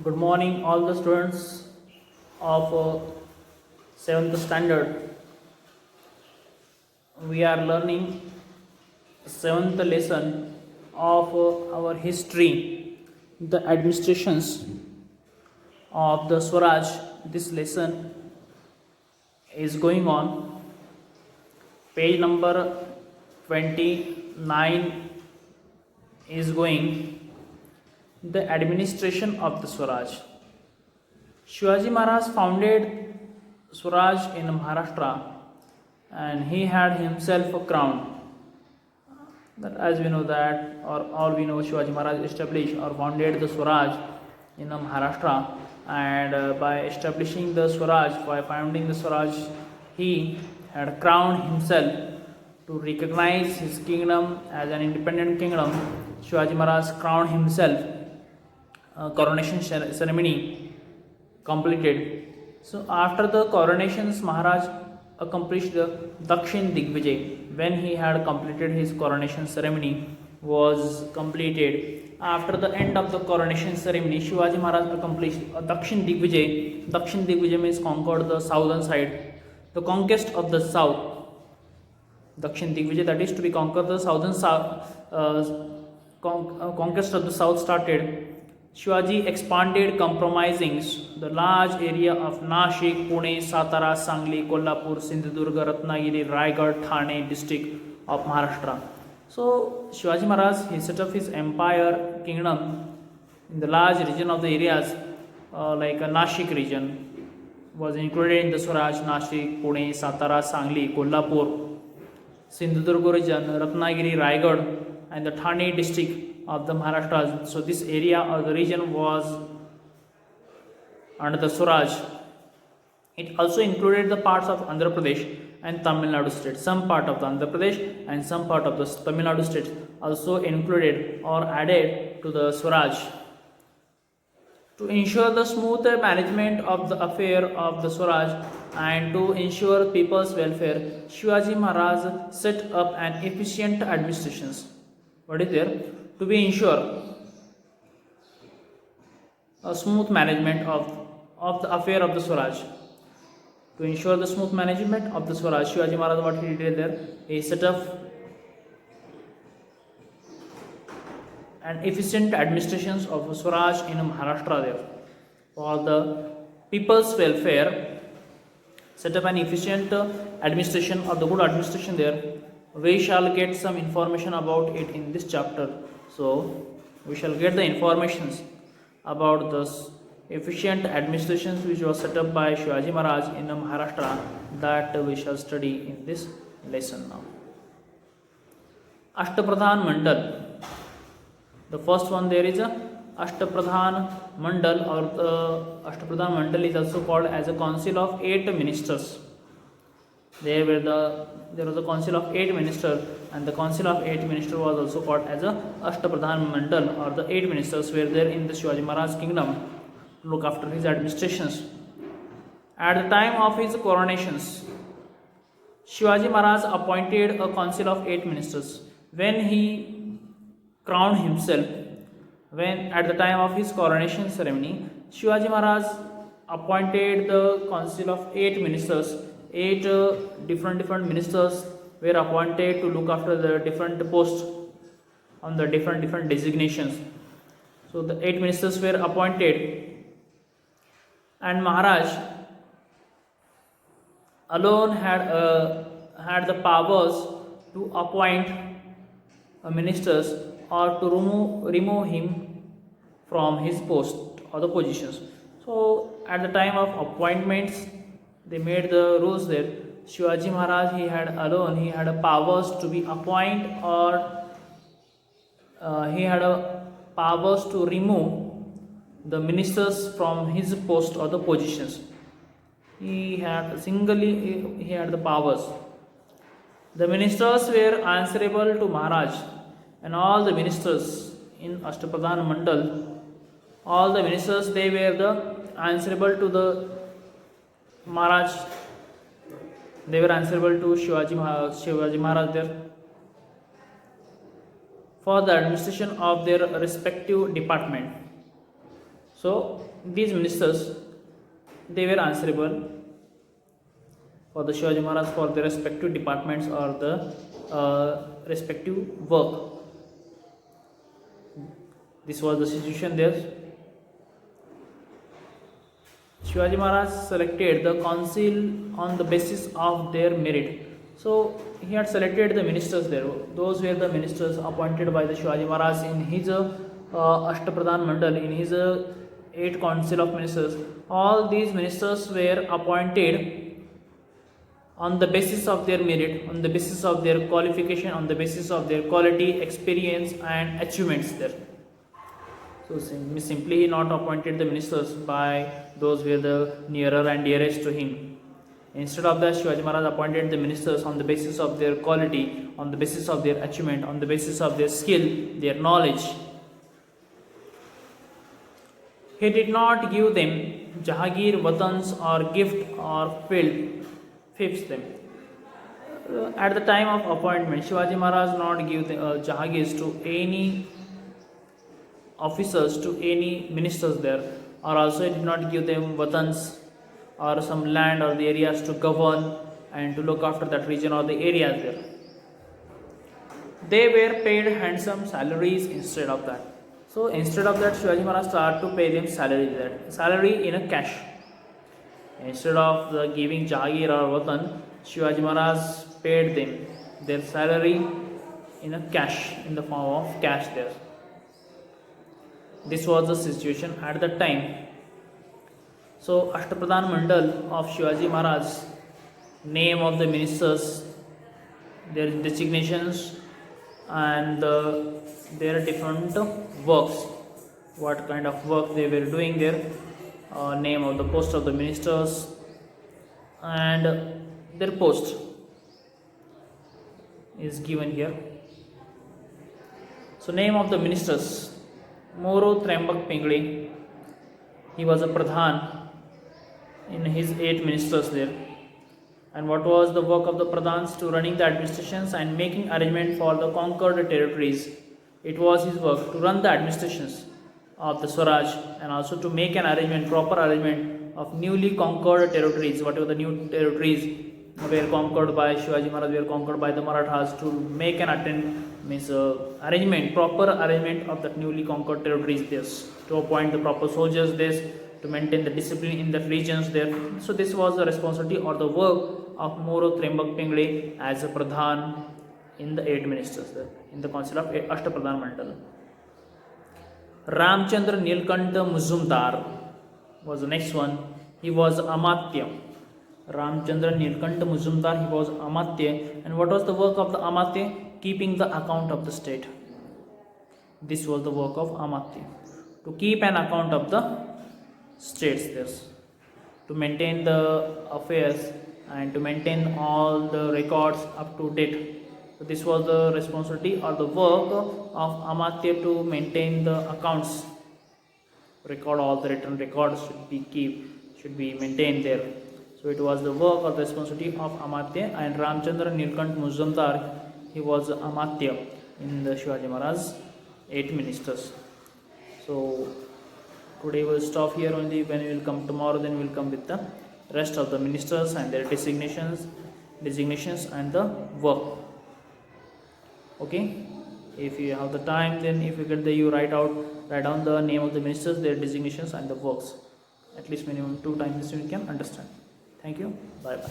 Good morning, all the students of 7th standard. We are learning 7th lesson of our history, the administrations of the Swaraj. This lesson is going on. Page number 29 is going the administration of the Swaraj. Shivaji Maharaj founded Swaraj in Maharashtra and he had himself a crown. But as we know that, or all we know, Shivaji Maharaj established or founded the Swaraj in Maharashtra, and by establishing the Swaraj, by founding the Swaraj, he had crowned himself to recognize his kingdom as an independent kingdom. Shivaji Maharaj crowned himself. Coronation ceremony completed. So after the coronations, Maharaj accomplished the Dakshin Digvijay. When he had completed his coronation ceremony was completed. After the end of the coronation ceremony, Shivaji Maharaj accomplished a Dakshin Digvijay. Dakshin Digvijay means conquered the southern side, the conquest of the south. Dakshin Digvijay, that is to be conquered the southern conquest of the south started. Shivaji expanded, compromising the large area of Nashik, Pune, Satara, Sangli, Kolhapur, Sindhudurga, Ratnagiri, Raigad, Thane district of Maharashtra. So Shivaji Maharaj, he set up his empire kingdom in the large region of the areas like a Nashik region was included in the Swaraj. Nashik, Pune, Satara, Sangli, Kolhapur, Sindhudurga region, Ratnagiri, Raigad, and the Thane district of the Maharashtra. So this area or the region was under the Swaraj. It also included the parts of Andhra Pradesh and Tamil Nadu state. Some part of the Andhra Pradesh and some part of the Tamil Nadu state also included or added to the Swaraj. To ensure the smooth management of the affair of the Swaraj and to ensure people's welfare, Shivaji Maharaj set up an efficient administrations. What is there? To be ensure a smooth management of the affair of the Swaraj. To ensure the smooth management of the Swaraj, Shivaji Maharaj, what he did there, he set up an efficient administrations of Swaraj in Maharashtra there. For the people's welfare, set up an efficient administration or the good administration there. We shall get some information about it in this chapter. So we shall get the informations about this efficient administrations which was set up by Shivaji Maharaj in Maharashtra, that we shall study in this lesson now. Ashtapradhan Mandal. The first one there is a Ashtapradhan Mandal, or the Ashtapradhan Mandal is also called as a council of 8 ministers. There was a council of 8 ministers, and the council of 8 ministers was also called as a Ashtapradhan Mandal, or the 8 ministers were there in the Shivaji Maharaj kingdom to look after his administrations. At the time of his coronations, Shivaji Maharaj appointed a council of 8 ministers. When he crowned himself, when at the time of his coronation ceremony, Shivaji Maharaj appointed the council of 8 ministers. 8 different ministers were appointed to look after the different posts on the different designations. So the 8 ministers were appointed, and Maharaj alone had the powers to appoint ministers or to remove him from his post or the positions. So at the time of appointments, they made the rules there. Shivaji Maharaj, he had a powers to be appoint, or he had a powers to remove the ministers from his post or the positions. He had the powers. The ministers were answerable to Maharaj, and all the ministers in Ashtapradhan Mandal, all the ministers, they were answerable to the Maharaj. They were answerable to Shivaji Maharaj there for the administration of their respective department. So these ministers, they were answerable for the Shivaji Maharaj for their respective departments or the respective work. This was the situation there. Shivaji Maharaj selected the council on the basis of their merit. So he had selected the ministers there. Those were the ministers appointed by the Shivaji Maharaj in his Ashtapradhan Mandal, in his 8 council of ministers. All these ministers were appointed on the basis of their merit, on the basis of their qualification, on the basis of their quality, experience and achievements there. So simply he not appointed the ministers by those who were the nearer and dearest to him. Instead of that, Shivaji Maharaj appointed the ministers on the basis of their quality, on the basis of their achievement, on the basis of their skill, their knowledge. He did not give them Jahagir, Watans or gift or fiefs them. At the time of appointment, Shivaji Maharaj not give the Jahagirs to any officers, to any ministers there, or also he did not give them Watans or some land or the areas to govern and to look after that region or the areas there. They were paid handsome salaries instead of that. So instead of that, Shivaji Maharaj started to pay them salary in a cash. Instead of giving Jahagir or Watan, Shivaji Maharaj paid them their salary in a cash, in the form of cash there. This was the situation at that time. So Ashtapradhan Mandal of Shivaji Maharaj, name of the ministers, their designations and their different works, what kind of work they were doing there, name of the post of the ministers and their post is given here. So name of the ministers: Moro Trembak Pingle, he was a Pradhan in his 8 ministers there. And what was the work of the Pradhans? To running the administrations and making arrangement for the conquered territories. It was his work to run the administrations of the Swaraj and also to make an arrangement, proper arrangement of newly conquered territories, whatever the new territories were conquered by Shivaji Maharaj, were conquered by the Marathas, to make an arrangement, proper arrangement of that newly conquered territories there, to appoint the proper soldiers there, to maintain the discipline in the regions there. So this was the responsibility or the work of Moro Trembak Pingle as a Pradhan in the 8 ministers there, in the council of Ashtapradhan Mandal. Ramchandra Nilkanta Muzumdar was the next one. He was Amatya. Ramchandra Nilkanta Muzumdar, he was Amatya. And what was the work of the Amatya? Keeping the account of the state. This was the work of Amatya, to keep an account of the states there, to maintain the affairs and to maintain all the records up to date. So this was the responsibility or the work of Amatya, to maintain the accounts, record all the written records should be maintained there. So it was the work or the responsibility of Amatya. And Ramchandra Nilkant Muzumdar, he was Amatya in the Shivaji Maharaj 8 ministers. So today we'll stop here only. When we will come tomorrow, then we will come with the rest of the ministers and their designations and the work. Okay, if you have the time, then if you get you write down the name of the ministers, their designations and the works. At least minimum 2 times you can understand. Thank you. Bye bye.